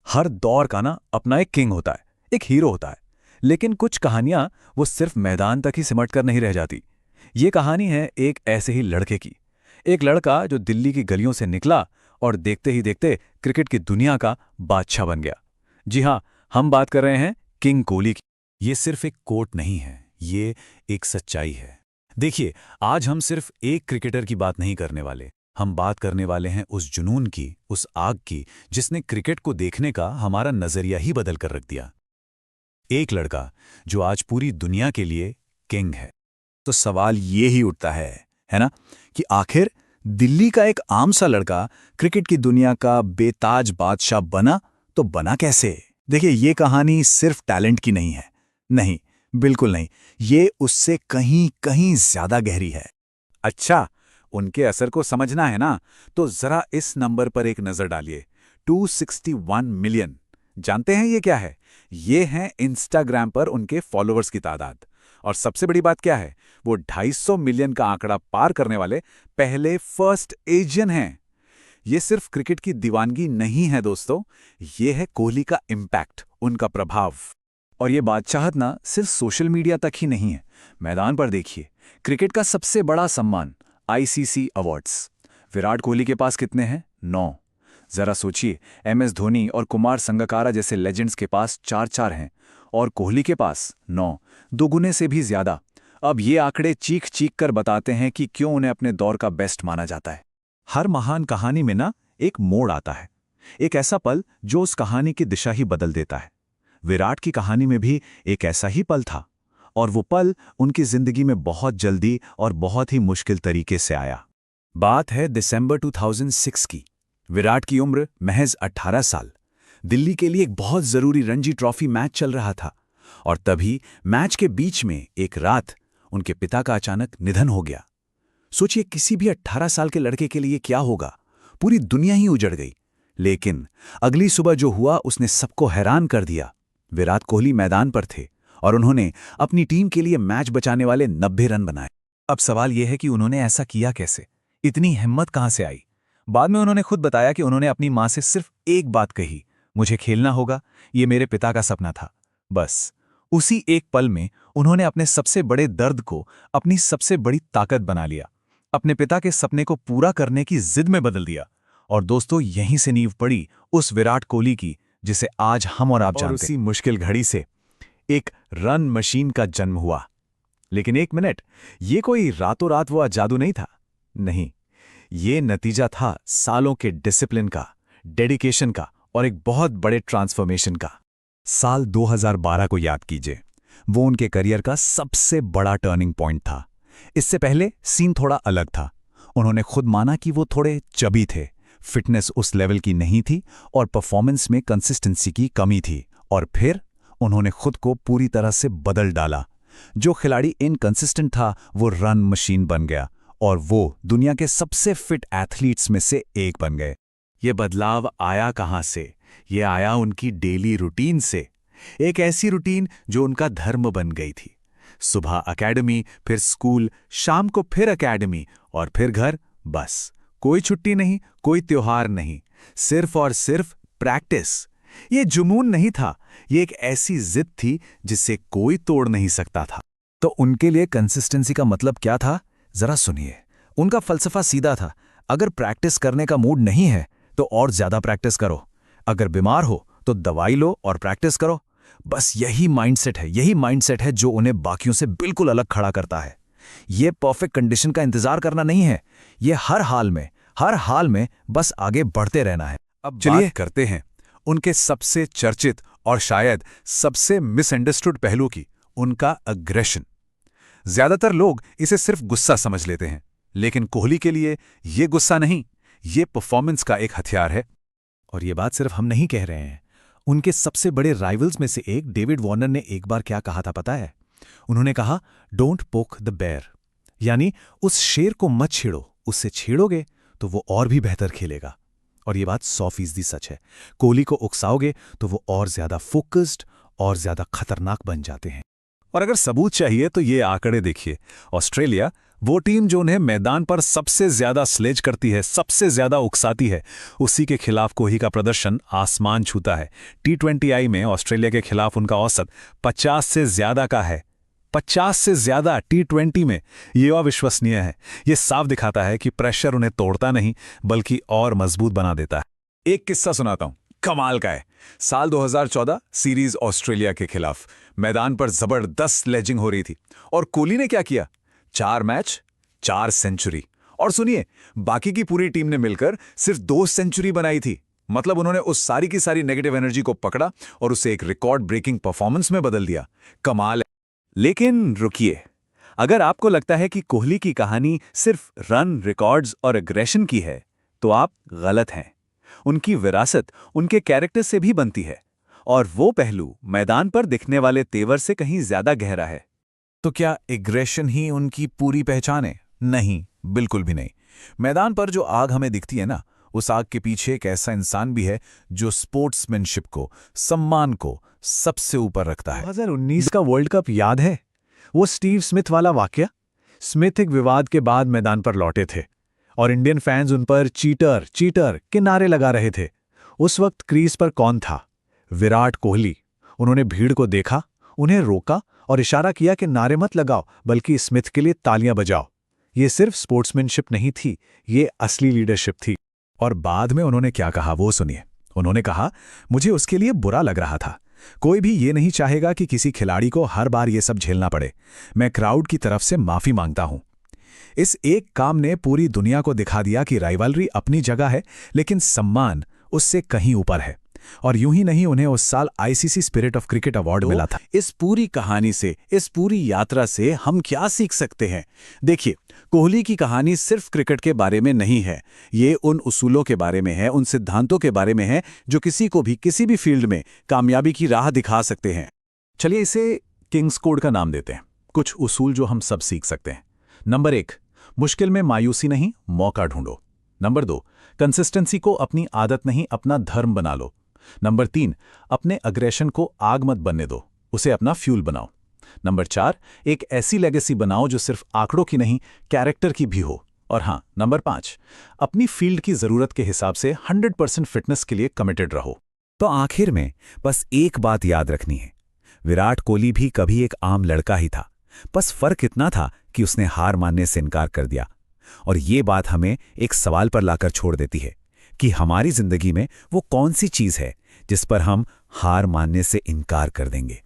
हर दौर का ना अपना एक किंग होता है, एक हीरो होता है। लेकिन कुछ कहानियां वो सिर्फ मैदान तक ही सिमट कर नहीं रह जाती। ये कहानी है एक ऐसे ही लड़के की। एक लड़का जो दिल्ली की गलियों से निकला और देखते ही देखते क्रिकेट की दुनिया का बादशाह बन गया। जी हाँ, हम बात कर रहे हैं किंग कोहली की। ये सिर्फ एक कोट नहीं है, ये एक सच्चाई है। देखिए, आज हम सिर्फ एक क्रिकेटर की बात नहीं करने वाले। हम बात करने वाले हैं उस जुनून की, उस आग की, जिसने क्रिकेट को देखने का हमारा नजरिया ही बदल कर रख दिया। एक लड़का जो आज पूरी दुनिया के लिए किंग है। तो सवाल ये ही उठता है ना, कि आखिर दिल्ली का एक आम सा लड़का क्रिकेट की दुनिया का बेताज बादशाह बना, तो बना कैसे? देखिए, ये कहानी सिर्फ टैलेंट की नहीं है। नहीं, बिल्कुल नहीं। ये उससे कहीं कहीं ज्यादा गहरी है। अच्छा, उनके असर को समझना है ना, तो जरा इस नंबर पर एक नजर डालिए। 261 मिलियन। जानते हैं ये क्या है? ये है इंस्टाग्राम पर उनके फॉलोअर्स की तादाद। और सबसे बड़ी बात क्या है? वो 250 मिलियन का आंकड़ा पार करने वाले पहले फर्स्ट एशियन हैं। ये सिर्फ क्रिकेट की दीवानगी नहीं है दोस्तों, ये है कोहली का इम्पैक्ट, उनका प्रभाव। और ये बादशाहत ना सिर्फ सोशल मीडिया तक ही नहीं है। मैदान पर देखिए, क्रिकेट का सबसे बड़ा सम्मान आईसीसी अवार्ड्स। विराट कोहली के पास कितने हैं? 9। जरा सोचिए, एमएस धोनी और कुमार संगकारा जैसे लेजेंड्स के पास 4-4 हैं, और कोहली के पास 9, दोगुने से भी ज्यादा। अब ये आंकड़े चीख चीख कर बताते हैं कि क्यों उन्हें अपने दौर का बेस्ट माना जाता है। हर महान कहानी में ना एक मोड़ आता है, एक ऐसा पल जो उस कहानी की दिशा ही बदल देता है। विराट की कहानी में भी एक ऐसा ही पल था, और वो पल उनकी जिंदगी में बहुत जल्दी और बहुत ही मुश्किल तरीके से आया। बात है दिसंबर 2006 की। विराट की उम्र महज 18 साल। दिल्ली के लिए एक बहुत जरूरी रणजी ट्रॉफी मैच चल रहा था, और तभी मैच के बीच में एक रात उनके पिता का अचानक निधन हो गया। सोचिए, किसी भी 18 साल के लड़के के लिए क्या होगा। पूरी दुनिया ही उजड़ गई। लेकिन अगली सुबह जो हुआ उसने सबको हैरान कर दिया। विराट कोहली मैदान पर थे और उन्होंने अपनी टीम के लिए मैच बचाने वाले 90 रन बनाए। अब सवाल यह है कि उन्होंने ऐसा किया कैसे? इतनी हिम्मत कहां से आई? बाद में उन्होंने खुद बताया कि उन्होंने अपनी मां से सिर्फ एक बात कही, मुझे खेलना होगा, ये मेरे पिता का सपना था। बस उसी एक पल में उन्होंने अपने सबसे बड़े दर्द को अपनी सबसे बड़ी ताकत बना लिया, अपने पिता के सपने को पूरा करने की जिद में बदल दिया। और दोस्तों, यहीं से नींव पड़ी उस विराट कोहली की जिसे आज हम और आप जानते हैं। उसी मुश्किल घड़ी से एक रन मशीन का जन्म हुआ। लेकिन एक मिनट, ये कोई रातों रात हुआ जादू नहीं था। नहीं, ये नतीजा था सालों के डिसिप्लिन का, डेडिकेशन का, और एक बहुत बड़े ट्रांसफॉर्मेशन का। साल 2012 को याद कीजिए, वो उनके करियर का सबसे बड़ा टर्निंग पॉइंट था। इससे पहले सीन थोड़ा अलग था। उन्होंने खुद माना कि वो थोड़े चबी थे, फिटनेस उस लेवल की नहीं थी, और परफॉर्मेंस में कंसिस्टेंसी की कमी थी। और फिर उन्होंने खुद को पूरी तरह से बदल डाला। जो खिलाड़ी इनकंसिस्टेंट था वो रन मशीन बन गया, और वो दुनिया के सबसे फिट एथलीट्स में से एक बन गए। ये बदलाव आया कहां से? ये आया उनकी डेली रूटीन से। एक ऐसी रूटीन जो उनका धर्म बन गई थी। सुबह एकेडमी, फिर स्कूल, शाम को फिर एकेडमी, और फिर घर। बस कोई छुट्टी नहीं, कोई त्योहार नहीं, सिर्फ और सिर्फ प्रैक्टिस। ये जुनून नहीं था, ये एक ऐसी जिद थी जिसे कोई तोड़ नहीं सकता था। तो उनके लिए कंसिस्टेंसी का मतलब क्या था? जरा सुनिए। उनका फलसफा सीधा था, अगर प्रैक्टिस करने का मूड नहीं है तो और ज्यादा प्रैक्टिस करो, अगर बीमार हो तो दवाई लो और प्रैक्टिस करो। बस यही माइंडसेट है जो उन्हें बाकियों से बिल्कुल अलग खड़ा करता है। ये परफेक्ट कंडीशन का इंतजार करना नहीं है, ये हर हाल में बस आगे बढ़ते रहना है। अब चलिए करते हैं उनके सबसे चर्चित और शायद सबसे मिसअंडरस्टूड पहलू की, उनका अग्रेशन। ज्यादातर लोग इसे सिर्फ गुस्सा समझ लेते हैं, लेकिन कोहली के लिए ये गुस्सा नहीं, ये परफॉर्मेंस का एक हथियार है। और ये बात सिर्फ हम नहीं कह रहे हैं। उनके सबसे बड़े राइवल्स में से एक डेविड वार्नर ने एक बार क्या कहा था पता है? उन्होंने कहा, डोंट पोक द बेयर, यानी उस शेर को मत छेड़ो, उससे छेड़ोगे तो वो और भी बेहतर खेलेगा। और ये बात 100% सच है। कोहली को उकसाओगे तो वो और ज्यादा फोकस्ड और ज्यादा खतरनाक बन जाते हैं। और अगर सबूत चाहिए तो ये आंकड़े देखिए। ऑस्ट्रेलिया वो टीम जो उन्हें मैदान पर सबसे ज्यादा स्लेज करती है, सबसे ज्यादा उकसाती है, उसी के खिलाफ कोहली का प्रदर्शन आसमान छूता है। T20I में ऑस्ट्रेलिया के खिलाफ उनका औसत 50 से ज्यादा का है। 50 से ज्यादा T20 में, ये अविश्वसनीय है। ये साफ दिखाता है कि प्रेशर उन्हें तोड़ता नहीं बल्कि और मजबूत बना देता है। एक किस्सा सुनाता हूं, कमाल का है। साल 2014 सीरीज ऑस्ट्रेलिया के खिलाफ मैदान पर जबरदस्त स्लेजिंग हो रही थी और कोहली ने क्या किया, 4 मैच 4 सेंचुरी। और सुनिए, बाकी की पूरी टीम ने मिलकर सिर्फ 2 सेंचुरी बनाई थी। मतलब उन्होंने उस सारी की सारी नेगेटिव एनर्जी को पकड़ा और उसे एक रिकॉर्ड ब्रेकिंग परफॉर्मेंस में बदल दिया। कमाल है। लेकिन रुकिए, अगर आपको लगता है कि कोहली की कहानी सिर्फ रन, रिकॉर्ड्स और एग्रेशन की है, तो आप गलत हैं। उनकी विरासत उनके कैरेक्टर से भी बनती है, और वो पहलू मैदान पर दिखने वाले तेवर से कहीं ज्यादा गहरा है। तो क्या एग्रेशन ही उनकी पूरी पहचान है? नहीं, बिल्कुल भी नहीं। मैदान पर जो आग हमें दिखती है ना, उस आग के पीछे एक ऐसा इंसान भी है जो स्पोर्ट्समैनशिप को, सम्मान को सबसे ऊपर रखता है। 2019 का वर्ल्ड कप याद है? वो स्टीव स्मिथ वाला वाकया। स्मिथ एक विवाद के बाद मैदान पर लौटे थे और इंडियन फैंस उन पर चीटर चीटर के नारे लगा रहे थे। उस वक्त क्रीज पर कौन था? विराट कोहली। उन्होंने भीड़ को देखा, उन्हें रोका और इशारा किया कि नारे मत लगाओ, बल्कि स्मिथ के लिए तालियां बजाओ। ये सिर्फ स्पोर्ट्समैनशिप नहीं थी, ये असली लीडरशिप थी। और बाद में उन्होंने क्या कहा वो सुनिए। उन्होंने कहा, मुझे उसके लिए बुरा लग रहा था। कोई भी ये नहीं चाहेगा कि किसी खिलाड़ी को हर बार ये सब झेलना पड़े। मैं क्राउड की तरफ से माफी मांगता हूं। इस एक काम ने पूरी दुनिया को दिखा दिया कि राइवलरी अपनी जगह है, लेकिन सम्मान उससे कहीं ऊपर है। और यूं ही नहीं, उन्हें उस साल ICC spirit of cricket award मिला था। इस पूरी कहानी से, इस पूरी यात्रा से हम क्या सीख सकते हैं? देखिए, कोहली की कहानी सिर्फ क्रिकेट के बारे में नहीं है। ये उन उसूलों के बारे में है, उन सिद्धांतों के बारे में है जो किसी को भी किसी भी फील्ड में कामयाबी की राह दिखा सकते हैं। चलिए इसे किंग्स कोड का नाम देते हैं। कुछ उसूल जो हम सब सीख सकते हैं। नंबर 1, मुश्किल में मायूसी नहीं, मौका ढूंढो। नंबर 2, कंसिस्टेंसी को अपनी आदत नहीं, अपना धर्म बना लो। नंबर 3, अपने अग्रेशन को आग मत बनने दो, उसे अपना फ्यूल बनाओ। नंबर 4, एक ऐसी लेगेसी बनाओ जो सिर्फ आंकड़ों की नहीं, कैरेक्टर की भी हो। और हाँ, नंबर 5, अपनी फील्ड की जरूरत के हिसाब से 100% फिटनेस के लिए कमिटेड रहो। तो आखिर में बस एक बात याद रखनी है, विराट कोहली भी कभी एक आम लड़का ही था। बस फर्क इतना था कि उसने हार मानने से इनकार कर दिया। और ये बात हमें एक सवाल पर लाकर छोड़ देती है कि हमारी जिंदगी में वो कौन सी चीज है जिस पर हम हार मानने से इनकार कर देंगे।